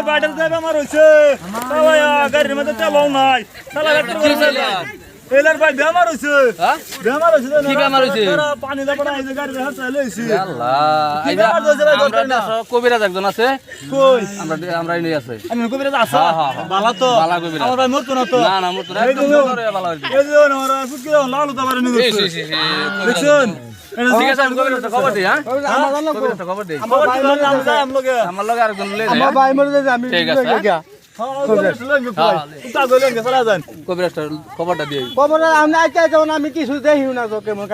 বাইটার যাবে আমার হইছে গাড়ির মধ্যে তেলও নাই এলার ভাই বেমার হইছে বেমার হইছে কি বেমার হইছে পানি দাও না এই যে গাড়ি হাত চাইলে হইছে আল্লাহ কি বেমার হইছে ভাই আমরা কবিরাজ একজন আছে কই আমরাই নিয়ে আছে আমি কবিরাজ আছে বালা তো বালা কবিরাজ আমার ভাই মরতো না তো না মরতো না একদম করে বালা হইছে এই যে আমার ফুটকি লালু তো বারে নিয়ে গেছে দেখছেন ঠিক আছে আমি কবিরাজটা খবর দেই হ্যাঁ কবিরাজটা খবর দেই আমার লগে আরেকজন লয়ে যায় আমার ভাই মরে যাবে আমি ঠিক আছে কবিরাজটা খবরটা দিয়ে খবর আমি আইতে যাও আমি কিছু দেখিও না তোকে মুখ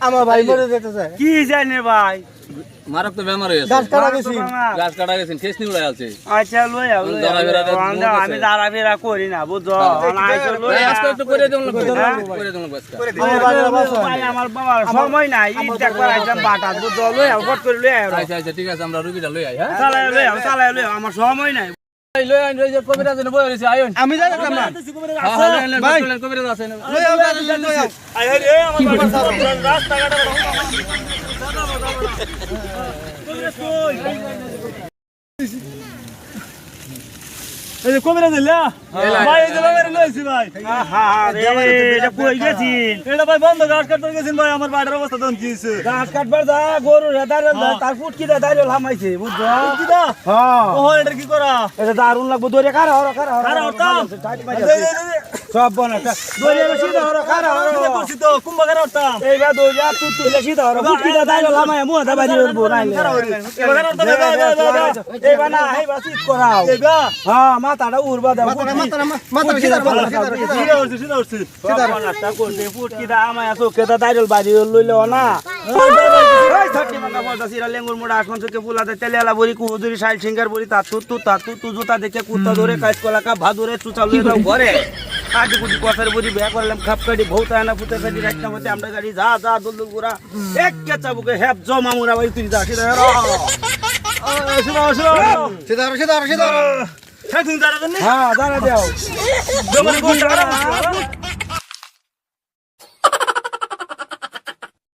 আমার ভাই মরে যেতেছে কি জানে ভাই মারক তো বেমার হয়েছে গাছ কাটা গেছেন ঠেস নি উড়াই আছে আচ্ছা লই আও আমি দাঁড়াফেরা করি না বুঝছো আজকে একটু করে দেন ভাই আমার বাবার সময় নাই ঈদ দেখবার আইতাম বাটাত বুঝছো লই আও ফট করে লই আও আচ্ছা ঠিক আছে আমরা রুগীটা লই আই হ্যাঁ চালাই লই আও আমার সময় নাই লই আই যে কবিরাজ নে বই রইছে আইন আমি যাই না ভাই কবিরাজ আছে লই আও আই রে আমার বাবার রাস্তা কাটা এই যে কবিরা দিলা ভাই এই যে বাবারে লইছি ভাই এটা কই গেছিন এটা ভাই বন্ধ গাছ কাটতে গেছিন ভাই আমার বাড়ির অবস্থা দন কিছে গাছ কাটবার যা গরু রেদার তার ফুটকি দা দাইল হামাইছে বুঝছো ফুটকি দা হ্যাঁ ও এটা কি করা এটা দারুন লাগবো দরে কারা হরতাম সব বনাটা দরে সিধা হর কারা হর করছি তো কুম্বা কারা হরতাম এইবা দরে তুই সিধা হর ফুটকি দা দাইল হামাই মুয়া দা বাড়ি হরবো নাইলে এইবা না এইবা সিধ করাও এইবা হ্যাঁ মাথাটা উড়বা দাও মাথা সিধা করছে ফুটকি দা আমায় চোখে দা দাইল বাড়ি লইলো না এই থাকি মাথা বলতা সিরা লেঙ্গুর মোড়া এখন থেকে ফুলাতে তেলেলা বড়ি কুদুরি সাইল সিঙ্গার বড়ি তাতু জুতা দেখে কুত্তা ধরে কাজ কলা কা ভাদুরে চুচা লইয়ে দাও ঘরে আদি কুটি কফের বড়ি বেয়া করলাম খাপকাটি ভৌতা না ফুটে কাটি রাখতে মতে আমরা গাড়ি যা দুলদুল গুরা এক কেচা বুকে হেপ জমা মুরা বাড়ি তুই যা সিধা সিধা হ্যাঁ দাঁড়া দাও